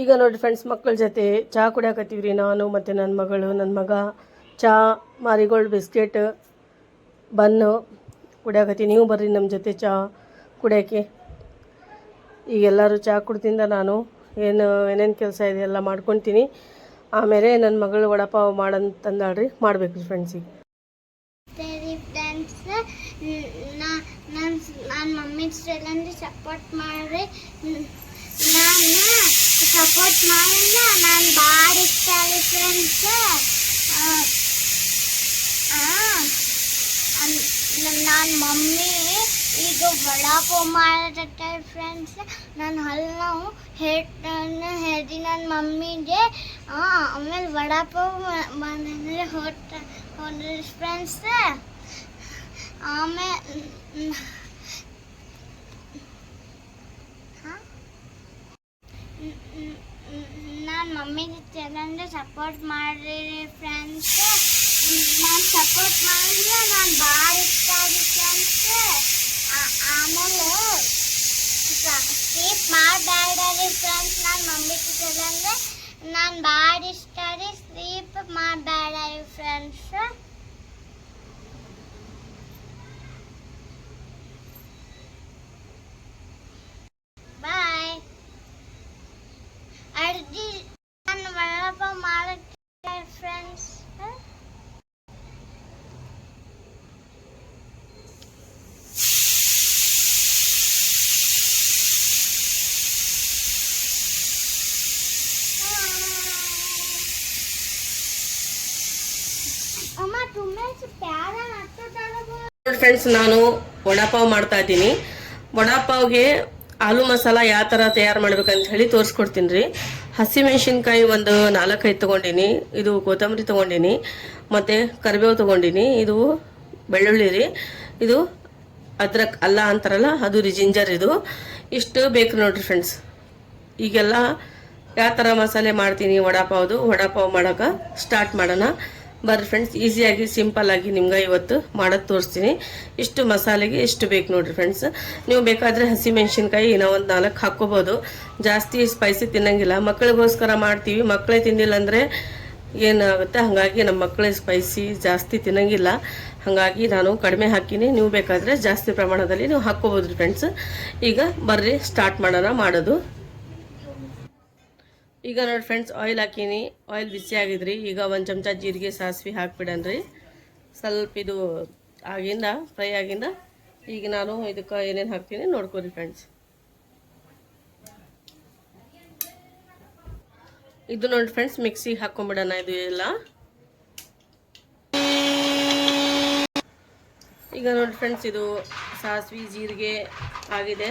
ಈಗ ನೋಡಿರಿ ಫ್ರೆಂಡ್ಸ್, ಮಕ್ಕಳ ಜೊತೆ ಚಹಾ ಕುಡಿಯಾಕತ್ತೀವ್ರಿ. ನಾನು ಮತ್ತು ನನ್ನ ಮಗಳು, ನನ್ನ ಮಗ ಚಹಾ, ಮಾರಿಗೋಲ್ಡ್ ಬಿಸ್ಕೆಟ್, ಬನ್ನು ಕುಡಿಯಾಕತ್ತೀನಿ. ನೀವು ಬರ್ರಿ ನಮ್ಮ ಜೊತೆ ಚಹಾ ಕುಡಿಯೋಕ್ಕೆ. ಈಗ ಎಲ್ಲರೂ ಚಹಾ ಕುಡ್ದಿಂದ ನಾನು ಏನೇನು ಕೆಲಸ ಇದೆ ಎಲ್ಲ ಮಾಡ್ಕೊತೀನಿ. ಆಮೇಲೆ ನನ್ನ ಮಗಳು ವಡಾಪಾವ್ ಮಾಡಂತಂದಾಳ್ರಿ, ಮಾಡಬೇಕು ರೀ ಫ್ರೆಂಡ್ಸ್. ಈಗ ನಾನು ಮಮ್ಮಿ ಸ್ಟೈಲಂದ್ರೆ ಸಪೋರ್ಟ್ ಮಾಡ್ರಿ. ನಾನು ಸಪೋರ್ಟ್ ಮಾಡಿಲ್ಲ, ನಾನು ಭಾಳ ಇಷ್ಟ ಆಗಿ ಫ್ರೆಂಡ್ಸ್. ನಾನು ಮಮ್ಮಿ ಈಗ ವಡಾಪಾವ್ ಮಾಡತ್ತೆ ಫ್ರೆಂಡ್ಸ್. ನಾನು ಹಲ್ಲು ಹೇಳ್ದಿ ನನ್ನ ಮಮ್ಮಿಗೆ. ಆಮೇಲೆ ವಡಾಪಾವ್ ಮನೆಯಲ್ಲಿ ಹೋದ್ರಿ ಫ್ರೆಂಡ್ಸ್. ಆಮೇಲೆ ನಾನು ಮಮ್ಮಿಗೆ ಚಂದ ಸಪೋರ್ಟ್ ಮಾಡ್ರಿ ಫ್ರೆಂಡ್ಸ್. ನಾನು ಸಪೋರ್ಟ್ ಮಾಡಿದ್ರೆ ನಾನು ಭಾಳ ಇಷ್ಟ ಆಗಿ ಫ್ರೆಂಡ್ಸ್. ಆಮೇಲೆ ಸ್ಲೀಪ್ ಮಾಡಬೇಡ್ರಿ ಫ್ರೆಂಡ್ಸ್. ನಾನು ಮಮ್ಮಿಗೆ ಚಂದ್ರೆ ನಾನು ಭಾಳ ಇಷ್ಟ ಆಗಿ ಸ್ಲೀಪ್ ಮಾಡಬೇಡ್ರಿ ಫ್ರೆಂಡ್ಸ್. ಬಾಯ್. ಅಡ್ಗಿ ನಾನು ವಡಾಪಾವ್ ಮಾಡಕ್ಕೆ ಫ್ರೆಂಡ್ಸ್. ಅಮ್ಮ ತುಂಬಾ ಪ್ಯಾರ ಆಗ್ತದ ಫ್ರೆಂಡ್ಸ್, ನಾನು ವಡಾಪಾವ್ ಮಾಡ್ತಾ ಇದ್ದೀನಿ. ವಡಾಪಾವ್ಗೆ ಆಲೂ ಮಸಾಲ ಯಾವ ಥರ ತಯಾರು ಮಾಡ್ಬೇಕಂತ ಹೇಳಿ ತೋರಿಸ್ಕೊಡ್ತೀನಿ ರೀ. ಹಸಿಮೆಣ್ಸಿನ್ಕಾಯಿ ಒಂದು 4-5 ತೊಗೊಂಡಿನಿ. ಇದು ಕೊತ್ತಂಬರಿ ತೊಗೊಂಡಿನಿ, ಮತ್ತು ಕರಿಬೇವು ತೊಗೊಂಡಿನಿ. ಇದು ಬೆಳ್ಳುಳ್ಳಿ ರೀ. ಇದು ಅದ್ರಕ್ ಅಲ್ಲ ಅಂತಾರಲ್ಲ, ಅದು ರೀ ಜಿಂಜರ್. ಇದು ಇಷ್ಟು ಬೇಕು ನೋಡ್ರಿ ಫ್ರೆಂಡ್ಸ್. ಈಗೆಲ್ಲ ಯಾವ ಥರ ಮಸಾಲೆ ಮಾಡ್ತೀನಿ ವಡಾಪಾವ್ ಮಾಡೋಕೆ ಸ್ಟಾರ್ಟ್ ಮಾಡೋಣ ಬರ್ರಿ ಫ್ರೆಂಡ್ಸ್. ಈಸಿಯಾಗಿ ಸಿಂಪಲ್ಲಾಗಿ ನಿಮ್ಗೆ ಇವತ್ತು ಮಾಡೋದು ತೋರಿಸ್ತೀನಿ. ಇಷ್ಟು ಮಸಾಲೆಗೆ ಇಷ್ಟು ಬೇಕು ನೋಡಿರಿ ಫ್ರೆಂಡ್ಸ್. ನೀವು ಬೇಕಾದರೆ ಹಸಿಮೆಣ್ಸಿನ್ಕಾಯಿ ಇನ್ನೂ ಒಂದು 4 ಹಾಕ್ಕೋಬೋದು. ಜಾಸ್ತಿ ಸ್ಪೈಸಿ ತಿನ್ನಂಗಿಲ್ಲ, ಮಕ್ಕಳಿಗೋಸ್ಕರ ಮಾಡ್ತೀವಿ. ಮಕ್ಕಳೇ ತಿಂದಿಲ್ಲ ಅಂದರೆ ಏನಾಗುತ್ತೆ, ಹಾಗಾಗಿ ನಮ್ಮ ಮಕ್ಕಳೇ ಸ್ಪೈಸಿ ಜಾಸ್ತಿ ತಿನ್ನಂಗಿಲ್ಲ. ಹಾಗಾಗಿ ನಾನು ಕಡಿಮೆ ಹಾಕಿನಿ. ನೀವು ಬೇಕಾದರೆ ಜಾಸ್ತಿ ಪ್ರಮಾಣದಲ್ಲಿ ನೀವು ಹಾಕ್ಕೋಬೋದು ಫ್ರೆಂಡ್ಸ್. ಈಗ ಬರ್ರಿ ಸ್ಟಾರ್ಟ್ ಮಾಡೋದು. ಈಗ ನೋಡಿ ಫ್ರೆಂಡ್ಸ್, ಆಯಿಲ್ ಹಾಕೀನಿ. ಆಯಿಲ್ ಬಿಸಿ ಆಗಿದ್ರಿ. ಈಗ 1 ಚಮಚ ಜೀರಿಗೆ, ಸಾಸಿವೆ ಹಾಕ್ಬಿಡನ್ರಿ. ಸ್ವಲ್ಪ ಇದು ಫ್ರೈ ಆಗಿಂದ ಈಗ ನಾನು ಇದಕ್ಕೆ ಏನೇನು ಹಾಕ್ತೀನಿ ನೋಡ್ಕೊರಿ ಫ್ರೆಂಡ್ಸ್. ಇದು ನೋಡಿ ಫ್ರೆಂಡ್ಸ್, ಮಿಕ್ಸಿಗೆ ಹಾಕ್ಕೊಂಬಿಡೋಣ ಇದು ಎಲ್ಲ. ಈಗ ನೋಡಿ ಫ್ರೆಂಡ್ಸ್, ಇದು ಸಾಸಿವೆ ಜೀರಿಗೆ ಆಗಿದೆ.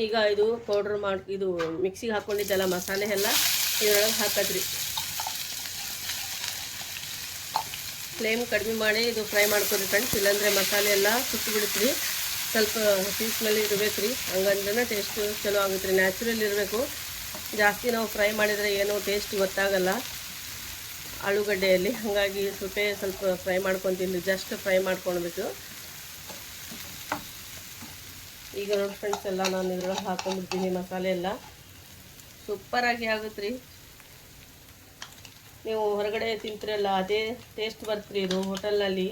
ಈಗ ಇದು ಪೌಡ್ರ್ ಇದು ಮಿಕ್ಸಿಗೆ ಹಾಕ್ಕೊಂಡಿದ್ದೆಲ್ಲ ಮಸಾಲೆ ಎಲ್ಲ ಇದರೊಳಗೆ ಹಾಕದ್ರಿ. ಫ್ಲೇಮ್ ಕಡಿಮೆ ಮಾಡಿ ಇದು ಫ್ರೈ ಮಾಡ್ಕೊರಿ ಫ್ರೆಂಡ್ಸ್. ಇಲ್ಲಾಂದರೆ ಮಸಾಲೆ ಎಲ್ಲ ಸುಟ್ಟು ಬಿಡುತ್ರಿ. ಸ್ವಲ್ಪ ಹಸಿ ಸ್ಮೆಲ್ ಇರಬೇಕು ರೀ, ಹಂಗಂದ್ರೆ ಟೇಸ್ಟ್ ಚಲೋ ಆಗುತ್ತೆ ರೀ. ನ್ಯಾಚುರಲ್ ಇರಬೇಕು. ಜಾಸ್ತಿ ನಾವು ಫ್ರೈ ಮಾಡಿದರೆ ಏನೋ ಟೇಸ್ಟ್ ಗೊತ್ತಾಗಲ್ಲ ಆಲೂಗಡ್ಡೆಯಲ್ಲಿ. ಹಾಗಾಗಿ ಸ್ವಲ್ಪ ಫ್ರೈ ಮಾಡ್ಕೊತೀನಿ. ಜಸ್ಟ್ ಫ್ರೈ ಮಾಡ್ಕೊಳ್ಬೇಕು. ಈಗ ನೋಡಿ ಫ್ರೆಂಡ್ಸ್, ಎಲ್ಲ ನಾನು ಇದ್ರೊಳಗೆ ಹಾಕೊಂಡ್ಬಿಡ್ತೀನಿ ಮಸಾಲೆ ಎಲ್ಲ. ಸೂಪರಾಗಿ ಆಗುತ್ತೆ ರೀ. ನೀವು ಹೊರಗಡೆ ತಿಂತೀರಲ್ಲ ಅದೇ ಟೇಸ್ಟ್ ಬರ್ತೀರಿ ಇದು ಹೋಟೆಲ್ನಲ್ಲಿ.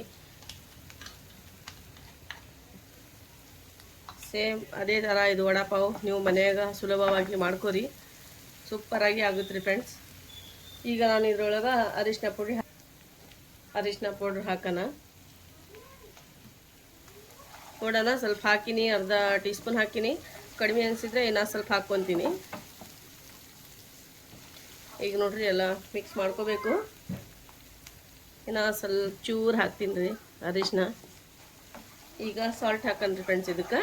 ಸೇಮ್ ಅದೇ ಥರ ಇದು ವಡಾಪಾವ್ ನೀವು ಮನೆಯಾಗ ಸುಲಭವಾಗಿ ಮಾಡ್ಕೊರಿ. ಸೂಪರಾಗಿ ಆಗುತ್ತೆ ರೀ ಫ್ರೆಂಡ್ಸ್. ಈಗ ನಾನು ಇದ್ರೊಳಗೆ ಅರಿಶಿನ ಪೌಡ್ರ್ ಹಾಕೋಣ. ನೋಡೋಣ, ಸ್ವಲ್ಪ ಹಾಕಿನಿ, ಅರ್ಧ ಟೀ ಸ್ಪೂನ್ ಹಾಕಿನಿ. ಕಡಿಮೆ ಅನಿಸಿದ್ರೆ ಇನ್ನೂ ಸ್ವಲ್ಪ ಹಾಕ್ಕೊತೀನಿ. ಈಗ ನೋಡ್ರಿ ಎಲ್ಲ ಮಿಕ್ಸ್ ಮಾಡ್ಕೋಬೇಕು. ಇನ್ನು ಸ್ವಲ್ಪ ಚೂರು ಹಾಕ್ತೀನಿ ರೀ ಅರಿಶಿನ. ಈಗ ಸಾಲ್ಟ್ ಹಾಕನ್ರಿ ಫ್ರೆಂಡ್ಸ್. ಇದಕ್ಕೆ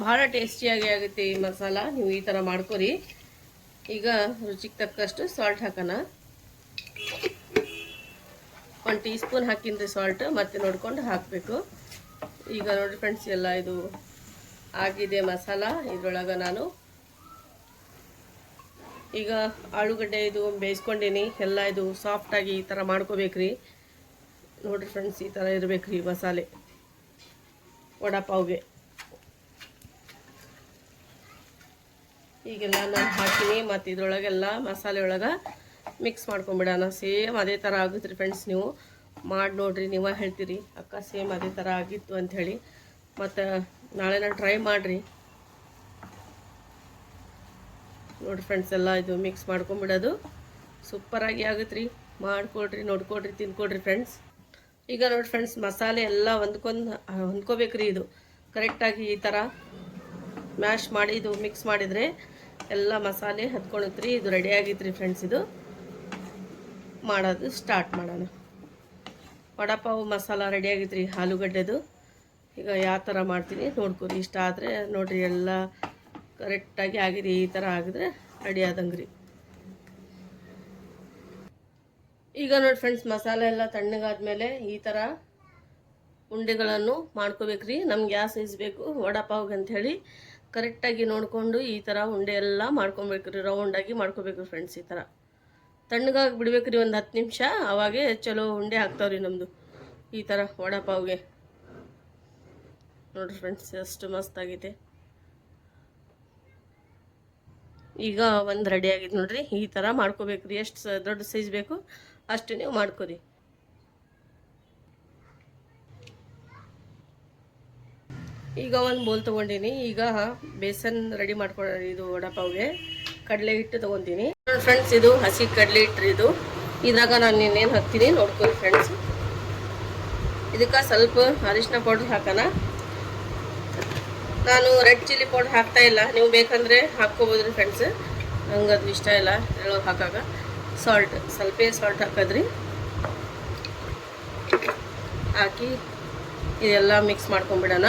ಭಾಳ ಟೇಸ್ಟಿಯಾಗಿ ಆಗುತ್ತೆ ಈ ಮಸಾಲ. ನೀವು ಈ ಥರ ಮಾಡ್ಕೊರಿ. ಈಗ ರುಚಿಗೆ ತಕ್ಕಷ್ಟು ಸಾಲ್ಟ್ ಹಾಕೋಣ. 1 ಟೀ ಸ್ಪೂನ್ ಹಾಕಿನ್ರಿ ಸಾಲ್ಟ್. ಮತ್ತೆ ನೋಡ್ಕೊಂಡು ಹಾಕಬೇಕು. ಈಗ ನೋಡಿರಿ ಫ್ರೆಂಡ್ಸ್, ಎಲ್ಲ ಇದು ಆಗಿದೆ ಮಸಾಲ. ಇದ್ರೊಳಗೆ ನಾನು ಈಗ ಆಲೂಗಡ್ಡೆ ಇದು ಬೇಯಿಸ್ಕೊಂಡೀನಿ. ಎಲ್ಲ ಇದು ಸಾಫ್ಟಾಗಿ ಈ ಥರ ಮಾಡ್ಕೋಬೇಕ್ರಿ. ನೋಡಿರಿ ಫ್ರೆಂಡ್ಸ್, ಈ ಥರ ಇರಬೇಕ್ರಿ ಮಸಾಲೆ ವಡಾಪಾವ್ಗೆ. ಈಗೆಲ್ಲ ನಾನು ಹಾಕಿನಿ ಮತ್ತು ಇದ್ರೊಳಗೆಲ್ಲ ಮಸಾಲೆ ಒಳಗೆ ಮಿಕ್ಸ್ ಮಾಡ್ಕೊಂಬಿಡೋಣ. ಸೇಮ್ ಅದೇ ಥರ ಆಗುತ್ತೆ ರೀ ಫ್ರೆಂಡ್ಸ್. ನೀವು ಮಾಡಿ ನೋಡಿರಿ, ನೀವೇ ಹೇಳ್ತೀರಿ ಅಕ್ಕ ಸೇಮ್ ಅದೇ ಥರ ಆಗಿತ್ತು ಅಂಥೇಳಿ. ಮತ್ತು ನಾಳೆ ನಾನು ಟ್ರೈ ಮಾಡಿರಿ ನೋಡಿರಿ ಫ್ರೆಂಡ್ಸ್. ಎಲ್ಲ ಇದು ಮಿಕ್ಸ್ ಮಾಡ್ಕೊಂಬಿಡೋದು ಸೂಪರಾಗಿ ಆಗುತ್ತೆ ರೀ. ಮಾಡಿಕೊಡ್ರಿ, ನೋಡ್ಕೊಡ್ರಿ, ತಿನ್ಕೊಡ್ರಿ ಫ್ರೆಂಡ್ಸ್. ಈಗ ನೋಡಿ ಫ್ರೆಂಡ್ಸ್, ಮಸಾಲೆ ಎಲ್ಲ ಹೊಂದ್ಕೋಬೇಕು ರೀ. ಇದು ಕರೆಕ್ಟಾಗಿ ಈ ಥರ ಮ್ಯಾಶ್ ಮಾಡಿ ಇದು ಮಿಕ್ಸ್ ಮಾಡಿದರೆ ಎಲ್ಲ ಮಸಾಲೆ ಹತ್ಕೊಳುತ್ತೆ ರೀ. ಇದು ರೆಡಿ ಆಗಿತ್ತು ರೀ ಫ್ರೆಂಡ್ಸ್. ಇದು ಮಾಡೋದು ಸ್ಟಾರ್ಟ್ ಮಾಡೋಣ. ವಡಾಪಾವ್ ಮಸಾಲ ರೆಡಿ ಆಗಿತ್ತು ರೀ ಆಲೂಗಡ್ಡೆದು. ಈಗ ಯಾವ ಥರ ಮಾಡ್ತೀನಿ ನೋಡ್ಕೊರಿ. ಇಷ್ಟ ಆದರೆ ನೋಡಿರಿ, ಎಲ್ಲ ಕರೆಕ್ಟಾಗಿ ಆಗಿದೆ. ಈ ಥರ ಆಗಿದ್ರೆ ರೆಡಿ ಆದಂಗೆ ರೀ. ಈಗ ನೋಡಿ ಫ್ರೆಂಡ್ಸ್, ಮಸಾಲೆ ಎಲ್ಲ ತಣ್ಣಗಾದ್ಮೇಲೆ ಈ ಥರ ಉಂಡೆಗಳನ್ನು ಮಾಡ್ಕೋಬೇಕ್ರಿ. ನಮ್ಗೆ ಯಾವ ಸೈಜ್ ಬೇಕು ವಡಾಪಾವ್ಗೆ ಅಂಥೇಳಿ ಕರೆಕ್ಟಾಗಿ ನೋಡಿಕೊಂಡು ಈ ಥರ ಉಂಡೆ ಎಲ್ಲ ಮಾಡ್ಕೊಬೇಕ್ರಿ. ರೌಂಡಾಗಿ ಮಾಡ್ಕೋಬೇಕು ಫ್ರೆಂಡ್ಸ್. ಈ ಥರ ತಣ್ಣಗಾಗಿ ಬಿಡ್ಬೇಕ್ರಿ ಒಂದು 10 ನಿಮಿಷ. ಅವಾಗೆ ಚಲೋ ಉಂಡೆ ಹಾಕ್ತಾವ್ರಿ ನಮ್ಮದು ಈ ಥರ ವಡಾಪಾವ್ಗೆ. ನೋಡಿರಿ ಫ್ರೆಂಡ್ಸ್, ಎಷ್ಟು ಮಸ್ತಾಗಿದೆ. ಈಗ ಒಂದು ರೆಡಿ ಆಗಿದೆ ನೋಡ್ರಿ. ಈ ಥರ ಮಾಡ್ಕೋಬೇಕ್ರಿ. ಎಷ್ಟು ದೊಡ್ಡ ಸೈಜ್ ಬೇಕು ಅಷ್ಟು ನೀವು ಮಾಡ್ಕೊರಿ. ಈಗ ಒಂದು ಬೋಲ್ ತೊಗೊಂಡಿನಿ. ಈಗ ಬೇಸನ್ ರೆಡಿ ಮಾಡ್ಕೊಳ್ಳೋಣ. ಇದು ವಡಾಪಾವ್ಗೆ ಕಡಲೆ ಹಿಟ್ಟು ತೊಗೊತೀನಿ ಫ್ರೆಂಡ್ಸ್. ಇದು ಹಸಿ ಕಡಲೆ ಹಿಟ್ಟು ಇದು. ಇದ್ರಾಗ ನಾನು ಇನ್ನೇನು ಹಾಕ್ತೀನಿ ನೋಡ್ಕೊಳ್ಳಿ ಫ್ರೆಂಡ್ಸ್. ಇದಕ್ಕೆ ಸ್ವಲ್ಪ ಅರಿಶಿನ ಪೌಡ್ರ್ ಹಾಕೋಣ. ನಾನು ರೆಡ್ ಚಿಲ್ಲಿ ಪೌಡ್ರ್ ಹಾಕ್ತಾ ಇಲ್ಲ. ನೀವು ಬೇಕಂದರೆ ಹಾಕ್ಕೋಬೋದ್ರಿ ಫ್ರೆಂಡ್ಸ್. ನಂಗೆ ಅದು ಇಷ್ಟ ಇಲ್ಲ ಹೇಳೋದು ಹಾಕಾಗ. ಸಾಲ್ಟ್ ಸ್ವಲ್ಪ ಸಾಲ್ಟ್ ಹಾಕೋದ್ರಿ. ಹಾಕಿ ಇದೆಲ್ಲ ಮಿಕ್ಸ್ ಮಾಡ್ಕೊಂಬಿಡೋಣ.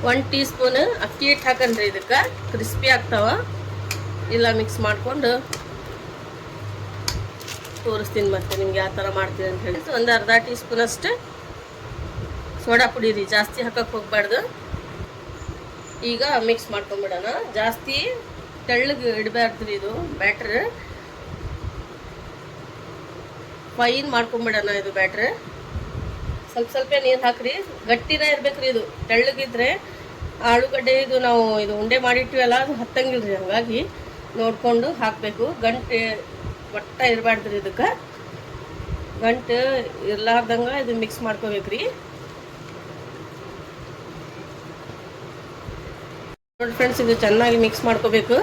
ಒಂದು ಟೀ ಸ್ಪೂನ್ ಅಕ್ಕಿ ಹಿಟ್ಟು ಹಾಕನ್ರಿ. ಇದಕ್ಕೆ ಕ್ರಿಸ್ಪಿ ಆಗ್ತಾವ. ಇಲ್ಲ ಮಿಕ್ಸ್ ಮಾಡಿಕೊಂಡು ತೋರಿಸ್ತೀನಿ ಮತ್ತೆ ನಿಮ್ಗೆ ಯಾವ ಥರ ಮಾಡ್ತೀನಿ ಅಂತ ಹೇಳಿ. ಒಂದು ಅರ್ಧ ಟೀ ಸ್ಪೂನ್ ಅಷ್ಟು ಸೋಡಾ ಪುಡಿ ರೀ, ಜಾಸ್ತಿ ಹಾಕಕ್ಕೆ ಹೋಗ್ಬಾರ್ದು. ಈಗ ಮಿಕ್ಸ್ ಮಾಡ್ಕೊಂಬಿಡೋಣ. ಜಾಸ್ತಿ ತೆಳ್ಳಗೆ ಇಡಬಾರ್ದು ರೀ. ಇದು ಬ್ಯಾಟ್ರ್ ಫೈನ್ ಮಾಡ್ಕೊಂಬಿಡೋಣ. ಇದು ಬ್ಯಾಟ್ರ್ ಸ್ವಲ್ಪ ಸ್ವಲ್ಪ ನೀರು ಹಾಕ್ರಿ. ಗಟ್ಟಿನೇ ಇರ್ಬೇಕ್ರಿ. ಇದು ತೆಳ್ಳಗಿದ್ರೆ ಆಲೂಗಡ್ಡೆ ಇದು ನಾವು ಇದು ಉಂಡೆ ಮಾಡಿಟ್ಟಿವಲ್ಲ ಅದು ಹತ್ತಂಗಿಲ್ರಿ. ಹಂಗಾಗಿ ನೋಡಿಕೊಂಡು ಹಾಕಬೇಕು. ಗಂಟೆ ಒಟ್ಟ ಇರಬಾರ್ದ್ರಿ. ಇದಕ್ಕೆ ಗಂಟು ಇರ್ಲಾರ್ದಂಗೆ ಇದು ಮಿಕ್ಸ್ ಮಾಡ್ಕೋಬೇಕ್ರಿ. ನೋಡಿ ಫ್ರೆಂಡ್ಸ್, ಇದು ಚೆನ್ನಾಗಿ ಮಿಕ್ಸ್ ಮಾಡ್ಕೋಬೇಕು.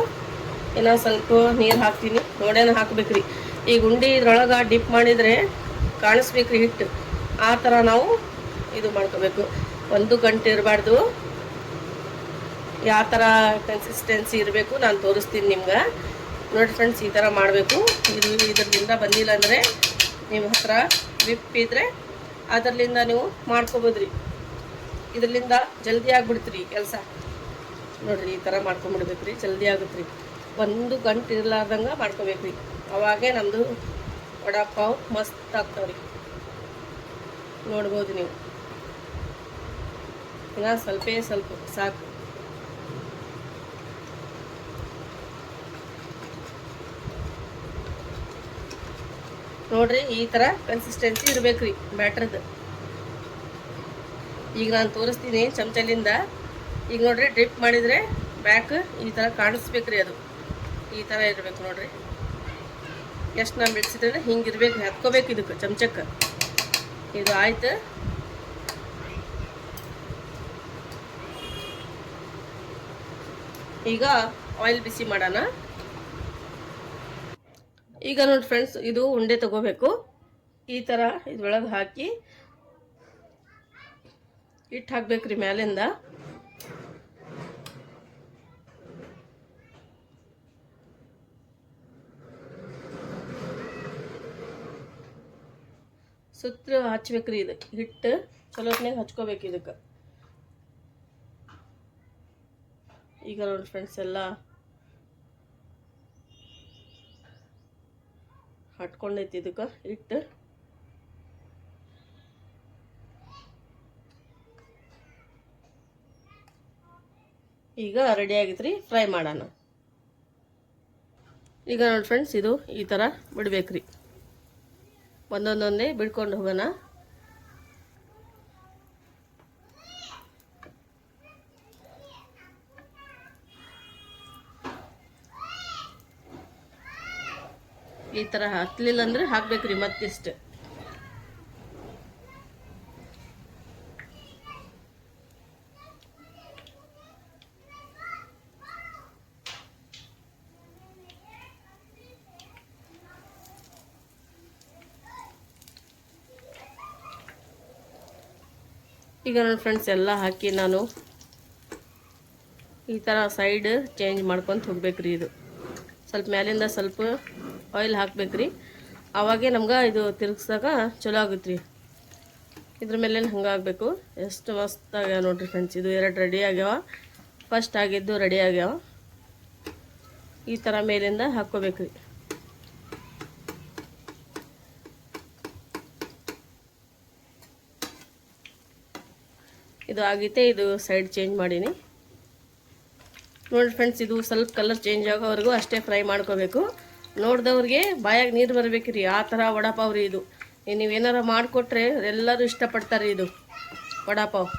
ಇನ್ನೊಂದು ಸ್ವಲ್ಪ ನೀರು ಹಾಕ್ತೀನಿ. ನೋಡೇನ ಹಾಕ್ಬೇಕ್ರಿ. ಈಗ ಉಂಡೆ ಇದ್ರೊಳಗೆ ಡಿಪ್ ಮಾಡಿದರೆ ಕಾಣಿಸ್ಬೇಕ್ರಿ ಹಿಟ್ಟು. ಆ ಥರ ನಾವು ಇದು ಮಾಡ್ಕೋಬೇಕು. ಒಂದು ಗಂಟೆ ಇರಬಾರ್ದು. ಯಾವ ಥರ ಕನ್ಸಿಸ್ಟೆನ್ಸಿ ಇರಬೇಕು ನಾನು ತೋರಿಸ್ತೀನಿ ನಿಮ್ಗೆ. ನೋಡಿ ಫ್ರೆಂಡ್ಸ್, ಈ ಥರ ಮಾಡಬೇಕು. ಇದು ಇದರಿಂದ ಬಂದಿಲ್ಲ ಅಂದರೆ ನಿಮ್ಮ ಹತ್ರ ವಿಪ್ ಇದ್ದರೆ ಅದರಲ್ಲಿಂದ ನೀವು ಮಾಡ್ಕೊಬೋದ್ರಿ. ಇದರಿಂದ ಜಲ್ದಿ ಆಗಿಬಿಡ್ತೀರಿ ಕೆಲಸ. ನೋಡಿರಿ, ಈ ಥರ ಮಾಡ್ಕೊಂಬಿಡ್ಬೇಕ್ರಿ. ಜಲ್ದಿ ಆಗುತ್ತೆ ರೀ. ಒಂದು ಗಂಟೆ ಇರಲಾರ್ದಂಗೆ ಮಾಡ್ಕೋಬೇಕ್ರಿ. ಅವಾಗೇ ನಮ್ಮದು ವಡಾಪಾವ್ ಮಸ್ತ್ ಆಗ್ತಾವ್ರಿ. ನೋಡ್ಬೋದು ನೀವು. ಇನ್ನು ಸ್ವಲ್ಪ ಸಾಕು. ನೋಡ್ರಿ, ಈ ಥರ ಕನ್ಸಿಸ್ಟೆನ್ಸಿ ಇರಬೇಕ್ರಿ ಬ್ಯಾಟ್ರದ್ದು. ಈಗ ನಾನು ತೋರಿಸ್ತೀನಿ ಚಮಚಲಿಂದ. ಈಗ ನೋಡ್ರಿ, ಡ್ರಿಪ್ ಮಾಡಿದರೆ ಬ್ಯಾಕ್ ಈ ಥರ ಕಾಣಿಸ್ಬೇಕ್ರಿ. ಅದು ಈ ಥರ ಇರಬೇಕು ನೋಡ್ರಿ. ಎಷ್ಟು ನಾನು ಬಿಡಿಸಿದ್ರೆ ಹಿಂಗಿರ್ಬೇಕು. ಹತ್ಕೋಬೇಕು ಇದಕ್ಕೆ ಚಮಚಕ್ಕೆ. ಇದು ಆಯ್ತು. ಈಗ ಆಯಿಲ್ ಬಿಸಿ ಮಾಡೋಣ. ಈಗ ನೋಡಿ ಫ್ರೆಂಡ್ಸ್, ಇದು ಉಂಡೆ ತಗೋಬೇಕು. ಈ ಥರ ಇದ್ರೊಳಗೆ ಹಾಕಿ ಹಿಟ್ಟು ಹಾಕ್ಬೇಕ್ರಿ ಮ್ಯಾಲಿಂದ. ಸುತ್ತ ಹಚ್ಬೇಕ್ರಿ. ಇದು ಹಿಟ್ಟು ಚಲೋತ್ನಾಗ ಹಚ್ಕೋಬೇಕು ಇದಕ್ಕೆ. ಈಗ ನೋಡಿ ಫ್ರೆಂಡ್ಸ್, ಎಲ್ಲ ಹಟ್ಕೊಂಡೈತಿ ಇದಕ್ಕೆ ಹಿಟ್ಟು. ಈಗ ರೆಡಿ ಆಗಿತ್ರಿ. ಫ್ರೈ ಮಾಡೋಣ. ಈಗ ನೋಡಿ ಫ್ರೆಂಡ್ಸ್, ಇದು ಈ ಥರ ಬಿಡ್ಬೇಕ್ರಿ. ಒಂದೊಂದೊಂದೇ ಬಿಡ್ಕೊಂಡು ಹೋಗೋಣ. ಈ ಥರ ಹತ್ತಲಿಲ್ಲ ಅಂದರೆ ಹಾಕ್ಬೇಕ್ರಿ ಮತ್ತಿಷ್ಟು. ಈಗ ನನ್ನ ಫ್ರೆಂಡ್ಸ್ ಎಲ್ಲ ಹಾಕಿ ನಾನು ಈ ಥರ ಸೈಡ್ ಚೇಂಜ್ ಮಾಡ್ಕೊತ ಹೋಗ್ಬೇಕ್ರಿ. ಇದು ಸ್ವಲ್ಪ ಮೇಲಿಂದ ಸ್ವಲ್ಪ ಆಯಿಲ್ ಹಾಕ್ಬೇಕ್ರಿ, ಆವಾಗೇ ನಮ್ಗೆ ಇದು ತಿರುಗಿಸಾಗ ಚಲೋ ಆಗುತ್ತೆ ರೀ. ಇದ್ರ ಮೇಲೆ ಹಂಗೆ ಆಗಬೇಕು. ಎಷ್ಟು ಮಸ್ತ್ ಆಗ್ಯಾವ ನೋಡ್ರಿ ಫ್ರೆಂಡ್ಸ್. ಇದು 2 ರೆಡಿ ಆಗ್ಯಾವ, ಫಸ್ಟ್ ಆಗಿದ್ದು ರೆಡಿ ಆಗ್ಯಾವ. ಈ ಥರ ಮೇಲಿಂದ ಹಾಕ್ಕೋಬೇಕ್ರಿ. ಇದು ಆಗೈತೆ. ಇದು ಸೈಡ್ ಚೇಂಜ್ ಮಾಡೀನಿ ನೋಡಿ ಫ್ರೆಂಡ್ಸ್. ಇದು ಸ್ವಲ್ಪ ಕಲರ್ ಚೇಂಜ್ ಆಗೋವರೆಗೂ ಅಷ್ಟೇ ಫ್ರೈ ಮಾಡ್ಕೋಬೇಕು. ನೋಡಿದವ್ರಿಗೆ ಬಾಯಾಗ ನೀರು ಬರಬೇಕ್ರಿ, ಆ ಥರ ವಡಾಪಾವ್ ರೀ ಇದು. ನೀವೇನಾರ ಮಾಡಿಕೊಟ್ರೆ ಎಲ್ಲರೂ ಇಷ್ಟಪಡ್ತಾರೆ ಇದು ವಡಾಪಾವ್.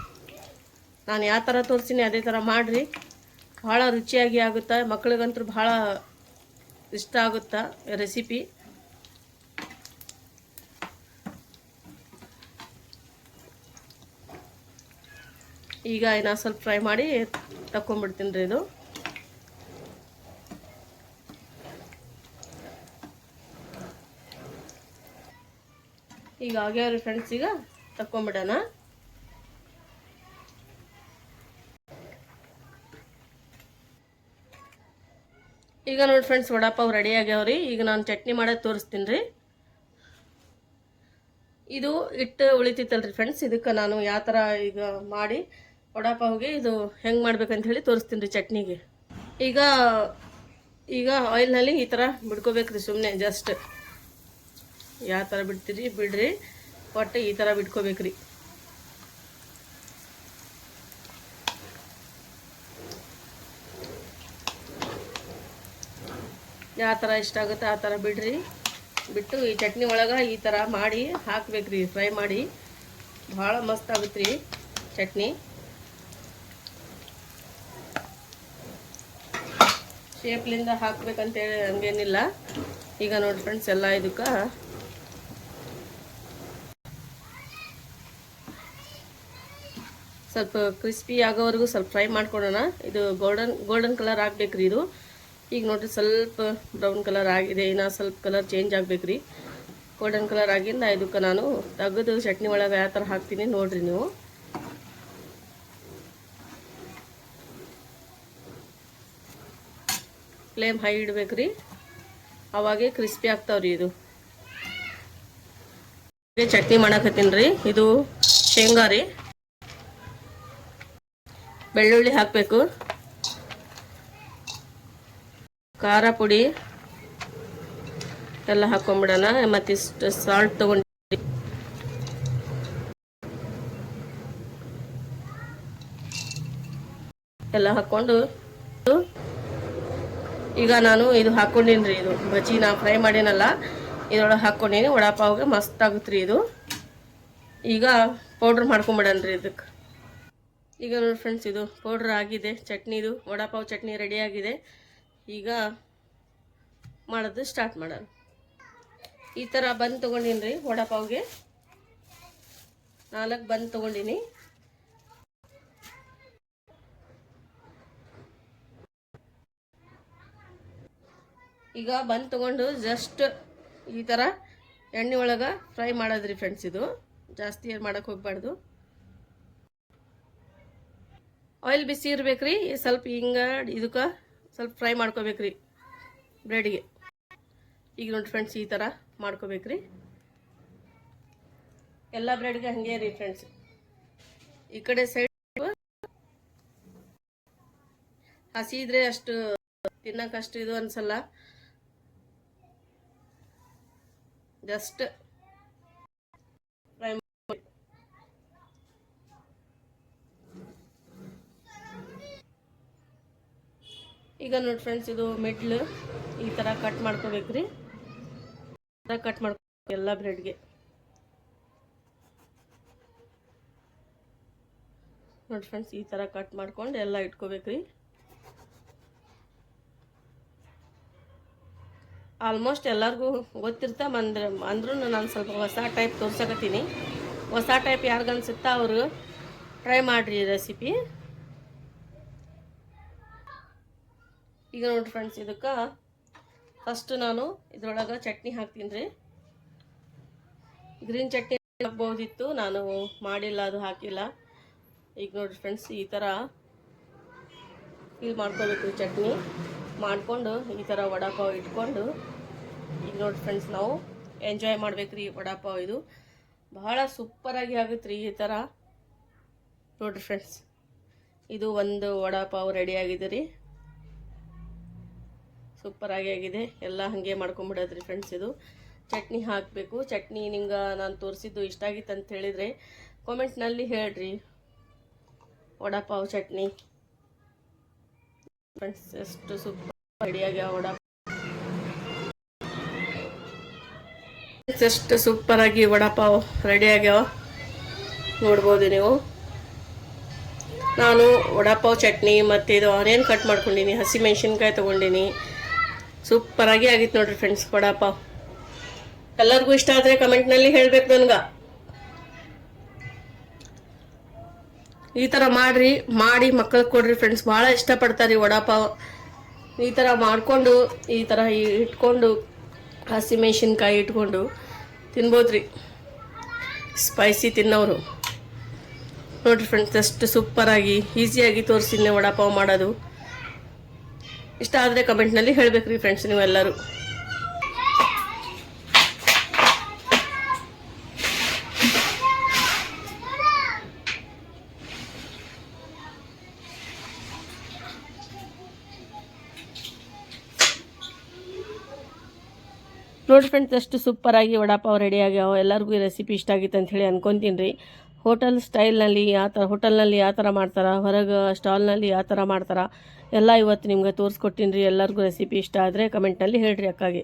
ನಾನು ಯಾವ ಥರ ತೋರಿಸ್ತೀನಿ ಅದೇ ಥರ ಮಾಡಿರಿ, ಭಾಳ ರುಚಿಯಾಗಿ ಆಗುತ್ತಾ. ಮಕ್ಳಿಗಂತೂ ಭಾಳ ಇಷ್ಟ ಆಗುತ್ತಾ ರೆಸಿಪಿ. ಈಗ ನಾ ಸ್ವಲ್ಪ ಫ್ರೈ ಮಾಡಿ ತಗೊಂಡ್ಬಿಡ್ತೀನಿ ರೀ. ಇದು ಈಗ ಆಗ್ಯಾವ್ರಿ ಫ್ರೆಂಡ್ಸ್. ಈಗ ತಗೊಂಡ್ಬಿಡೋಣ. ಈಗ ನೋಡಿ ಫ್ರೆಂಡ್ಸ್, ವಡಾಪಾವ್ ರೆಡಿ ಆಗ್ಯಾವ್ರಿ. ಈಗ ನಾನು ಚಟ್ನಿ ಮಾಡೋದು ತೋರಿಸ್ತೀನಿ ರೀ. ಇದು ಹಿಟ್ಟು ಉಳಿತಿತ್ತಲ್ರಿ ಫ್ರೆಂಡ್ಸ್, ಇದಕ್ಕೆ ನಾನು ಯಾವ ಥರ ಈಗ ಮಾಡಿ ವಡಾಪಾವ್ಗೆ ಇದು ಹೆಂಗೆ ಮಾಡ್ಬೇಕಂತ ಹೇಳಿ ತೋರಿಸ್ತೀನಿ ರೀ ಚಟ್ನಿಗೆ. ಈಗ ಆಯಿಲ್ನಲ್ಲಿ ಈ ಥರ ಬಿಡ್ಕೋಬೇಕ್ರಿ. ಸುಮ್ಮನೆ ಜಸ್ಟ್ ಯಾವ ಥರ ಬಿಡ್ತೀರಿ ಬಿಡ್ರಿ, ಒಟ್ಟು ಈ ಥರ ಬಿಡ್ಕೋಬೇಕ್ರಿ. ಯಾವ ಥರ ಇಷ್ಟ ಆಗುತ್ತೆ ಆ ಥರ ಬಿಡ್ರಿ. ಬಿಟ್ಟು ಈ ಚಟ್ನಿ ಒಳಗೆ ಈ ಥರ ಮಾಡಿ ಹಾಕ್ಬೇಕ್ರಿ, ಫ್ರೈ ಮಾಡಿ. ಭಾಳ ಮಸ್ತ್ ಆಗುತ್ತೆ ರೀ ಚಟ್ನಿ. ಶೇಪ್ಲಿಂದ ಹಾಕ್ಬೇಕಂತೇಳಿ ಹಂಗೇನಿಲ್ಲ. ಈಗ ನೋಡಿ ಫ್ರೆಂಡ್ಸ್, ಎಲ್ಲ ಇದಕ್ಕೆ ಸ್ವಲ್ಪ ಕ್ರಿಸ್ಪಿ ಆಗೋವರೆಗೂ ಸ್ವಲ್ಪ ಫ್ರೈ ಮಾಡ್ಕೊಳ್ಳೋಣ. ಇದು ಗೋಲ್ಡನ್ ಕಲರ್ ಆಗಬೇಕ್ರಿ ಇದು. ಈಗ ನೋಡಿರಿ ಸ್ವಲ್ಪ ಬ್ರೌನ್ ಕಲರ್ ಆಗಿದೆ, ಇನ್ನೂ ಸ್ವಲ್ಪ ಕಲರ್ ಚೇಂಜ್ ಆಗಬೇಕ್ರಿ. ಗೋಲ್ಡನ್ ಕಲರ್ ಆಗಿಂದ ಇದಕ್ಕೆ ನಾನು ತೆಗೆದು ಚಟ್ನಿ ಒಳಗೆ ಯಾವ ಥರ ಹಾಕ್ತೀನಿ ನೋಡಿರಿ ನೀವು. ಫ್ಲೇಮ್ ಹೈ ಇಡಬೇಕ್ರಿ, ಅವಾಗೆ ಕ್ರಿಸ್ಪಿ ಆಗ್ತಾವ್ರಿ. ಇದು ಚಟ್ನಿ ಮಾಡಕತ್ತೀನಿ ರೀ. ಇದು ಶೇಂಗಾ ರೀ. ಬೆಳ್ಳುಳ್ಳಿ ಹಾಕಬೇಕು, ಖಾರ ಪುಡಿ ಎಲ್ಲ ಹಾಕೊಂಡ್ಬಿಡೋಣ. ಮತ್ತಿಷ್ಟು ಸಾಲ್ಟ್ ತಗೊಂಡು ಎಲ್ಲ ಹಾಕ್ಕೊಂಡು ಈಗ ನಾನು ಇದು ಹಾಕ್ಕೊಂಡೀನಿ ರೀ. ಇದು ಬಜ್ಜಿ ನಾ ಫ್ರೈ ಮಾಡೀನಲ್ಲ ಇದ್ರೊಳಗೆ ಹಾಕ್ಕೊಂಡೀನಿ. ವಡಾಪಾವ್ಗೆ ಮಸ್ತ್ ಆಗುತ್ತೆ ರೀ ಇದು. ಈಗ ಪೌಡ್ರ್ ಮಾಡ್ಕೊಂಬಿಡೋಣ ರೀ ಇದಕ್ಕೆ. ಈಗ ನೋಡಿ ಫ್ರೆಂಡ್ಸ್, ಇದು ಪೌಡ್ರ್ ಆಗಿದೆ. ಚಟ್ನಿದು ವಡಾಪಾವ್ ಚಟ್ನಿ ರೆಡಿ ಆಗಿದೆ. ಈಗ ಮಾಡೋದು ಸ್ಟಾರ್ಟ್ ಮಾಡೋಣ. ಈ ಥರ ಬನ್ ತೊಗೊಂಡೀನಿ ರೀ. ವಡಾಪಾವ್ಗೆ 4 ಬನ್ ತೊಗೊಂಡಿನಿ. ಈಗ ಬನ್ ತೊಗೊಂಡು ಜಸ್ಟ್ ಈ ಥರ ಎಣ್ಣೆ ಒಳಗೆ ಫ್ರೈ ಮಾಡೋದ್ರಿ ಫ್ರೆಂಡ್ಸ್. ಇದು ಜಾಸ್ತಿ ಮಾಡೋಕ್ಕೆ ಹೋಗ್ಬಾರ್ದು. ಆಯಿಲ್ ಬಿಸಿ ಇರ್ಬೇಕ್ರಿ. ಸ್ವಲ್ಪ ಹಿಂಗೆ ಇದಕ್ಕೆ ಸ್ವಲ್ಪ ಫ್ರೈ ಮಾಡ್ಕೋಬೇಕ್ರಿ ಬ್ರೆಡ್ಗೆ. ಈಗ ನೋಡಿ ಫ್ರೆಂಡ್ಸ್, ಈ ಥರ ಮಾಡ್ಕೋಬೇಕ್ರಿ. ಎಲ್ಲ ಬ್ರೆಡ್ಗೆ ಹಂಗೆ ರೀ ಫ್ರೆಂಡ್ಸ್. ಈ ಕಡೆ ಸೈಡ್ ಹಸಿ ಇದ್ರೆ ಅಷ್ಟು ತಿನ್ನಕ್ಕೆ ಅಷ್ಟು ಇದು ಅನ್ಸಲ್ಲ. ಜಸ್ಟ್ ಫ್ರೈ ಮಾಡಿ. ಈಗ ನೋಡಿ ಫ್ರೆಂಡ್ಸ್, ಇದು ಮಿಡ್ಲ್ ಈ ಥರ ಕಟ್ ಮಾಡ್ಕೋಬೇಕ್ರಿ. ಕಟ್ ಮಾಡ್ಕೊ ಎಲ್ಲ ಬ್ರೆಡ್ಗೆ. ನೋಡಿ ಫ್ರೆಂಡ್ಸ್, ಈ ಥರ ಕಟ್ ಮಾಡ್ಕೊಂಡು ಎಲ್ಲ ಇಟ್ಕೋಬೇಕ್ರಿ. ಆಲ್ಮೋಸ್ಟ್ ಎಲ್ಲರಿಗೂ ಅಂದ್ರೂ ನಾನು ಸ್ವಲ್ಪ ಹೊಸ ಟೈಪ್ ತೋರ್ಸಕತ್ತೀನಿ. ಹೊಸ ಟೈಪ್ ಯಾರಿಗನ್ಸುತ್ತಾ ಅವರು ಟ್ರೈ ಮಾಡಿರಿ ಈ ರೆಸಿಪಿ. ಈಗ ನೋಡಿರಿ ಫ್ರೆಂಡ್ಸ್, ಇದಕ್ಕೆ ಫಸ್ಟ್ ನಾನು ಇದ್ರೊಳಗೆ ಚಟ್ನಿ ಹಾಕ್ತೀನಿ ರೀ. ಗ್ರೀನ್ ಚಟ್ನಿ ಹಾಕ್ಬೋದಿತ್ತು, ನಾನು ಮಾಡಿಲ್ಲ, ಅದು ಹಾಕಿಲ್ಲ. ಈಗ ನೋಡಿರಿ ಫ್ರೆಂಡ್ಸ್, ಈ ಥರ ಫಿಲ್ ಮಾಡ್ಕೋಬೇಕು ಚಟ್ನಿ ಮಾಡಿಕೊಂಡು ಈ ಥರ ವಡಾಪಾವ್ ಇಟ್ಕೊಂಡು. ಈಗ ನೋಡಿ ಫ್ರೆಂಡ್ಸ್, ನಾವು ಎಂಜಾಯ್ ಮಾಡ್ಬೇಕ್ರಿ ವಡಾಪಾವ್. ಇದು ಬಹಳ ಸೂಪರಾಗಿ ಆಗುತ್ತೆ ರೀ ಈ ಥರ. ನೋಡಿರಿ ಫ್ರೆಂಡ್ಸ್, ಇದು ಒಂದು ವಡಾಪಾವ್ ರೆಡಿ ಆಗಿದೆ ರೀ. ಸೂಪರಾಗಿ ಆಗಿದೆ. ಎಲ್ಲ ಹಾಗೆ ಮಾಡ್ಕೊಂಬಿಡೋದ್ರಿ ಫ್ರೆಂಡ್ಸ್. ಇದು ಚಟ್ನಿ ಹಾಕಬೇಕು. ಚಟ್ನಿ ನಿಂಗೆ ನಾನು ತೋರಿಸಿದ್ದು ಇಷ್ಟ ಆಗಿತ್ತು ಅಂತ ಹೇಳಿದರೆ ಕಾಮೆಂಟ್ನಲ್ಲಿ ಹೇಳ್ರಿ. ವಡಾಪಾವ್ ಚಟ್ನಿ ಫ್ರೆಂಡ್ಸ್ ಎಷ್ಟು ಸೂಪರ್ ರೆಡಿಯಾಗ್ಯಾವ ವಡಾಪಾವ್. ಎಷ್ಟು ಸೂಪರಾಗಿ ವಡಾಪಾವ್ ರೆಡಿ ಆಗ್ಯಾವ ನೋಡ್ಬೋದು ನೀವು. ನಾನು ವಡಾಪಾವ್ ಚಟ್ನಿ ಮತ್ತು ಇದು ಆನಿಯನ್ ಕಟ್ ಮಾಡ್ಕೊಂಡಿನಿ, ಹಸಿಮೆಣ್ಸಿನ್ಕಾಯಿ ತೊಗೊಂಡಿನಿ. ಸೂಪರಾಗಿ ಆಗಿತ್ತು ನೋಡ್ರಿ ಫ್ರೆಂಡ್ಸ್ ವಡಾಪಾವ್. ಎಲ್ಲರಿಗೂ ಇಷ್ಟ ಆದರೆ ಕಮೆಂಟ್ನಲ್ಲಿ ಹೇಳಬೇಕು ನನಗೆ. ಈ ಥರ ಮಾಡಿ ಮಕ್ಕಳಿಗೆ ಕೊಡ್ರಿ ಫ್ರೆಂಡ್ಸ್, ಭಾಳ ಇಷ್ಟಪಡ್ತಾರೆ ವಡಾಪಾವ್. ಈ ಥರ ಮಾಡಿಕೊಂಡು ಈ ಥರ ಇಟ್ಕೊಂಡು ಹಸಿಮೆಣ್ಸಿನ್ಕಾಯಿ ಇಟ್ಕೊಂಡು ತಿನ್ಬೋದ್ರಿ, ಸ್ಪೈಸಿ ತಿನ್ನೋರು. ನೋಡಿರಿ ಫ್ರೆಂಡ್ಸ್, ಎಷ್ಟು ಸೂಪರಾಗಿ ಈಸಿಯಾಗಿ ತೋರಿಸಿದ್ನೆ ವಡಾಪಾವ್ ಮಾಡೋದು. ಇಷ್ಟ ಆದರೆ ಕಮೆಂಟ್ನಲ್ಲಿ ಹೇಳಬೇಕ್ರಿ ಫ್ರೆಂಡ್ಸ್ ನೀವೆಲ್ಲರೂ. ನೋಡಿ ಫ್ರೆಂಡ್ಸ್, ಎಷ್ಟು ಸೂಪರಾಗಿ ವಡಾಪಾವ್ ರೆಡಿ ಆಗ್ಯಾವ. ಎಲ್ಲರಿಗೂ ಈ ರೆಸಿಪಿ ಇಷ್ಟ ಆಗಿತ್ತು ಅಂತ ಹೇಳಿ ಅನ್ಕೊತೀನಿ ರೀ. ಹೋಟೆಲ್ ಸ್ಟೈಲ್ನಲ್ಲಿ ಹೋಟೆಲ್ನಲ್ಲಿ ಯಾವ ಥರ ಮಾಡ್ತಾರೆ, ಹೊರಗೆ ಸ್ಟಾಲ್ನಲ್ಲಿ ಯಾವ ಥರ ಮಾಡ್ತಾರೆ ಎಲ್ಲ ಇವತ್ತು ನಿಮ್ಗೆ ತೋರಿಸ್ಕೊಟ್ಟಿನಿ ರೀ. ಎಲ್ಲರಿಗೂ ರೆಸಿಪಿ ಇಷ್ಟ ಆದರೆ ಕಮೆಂಟ್ನಲ್ಲಿ ಹೇಳ್ರಿ ಅಕ್ಕಾಗೆ.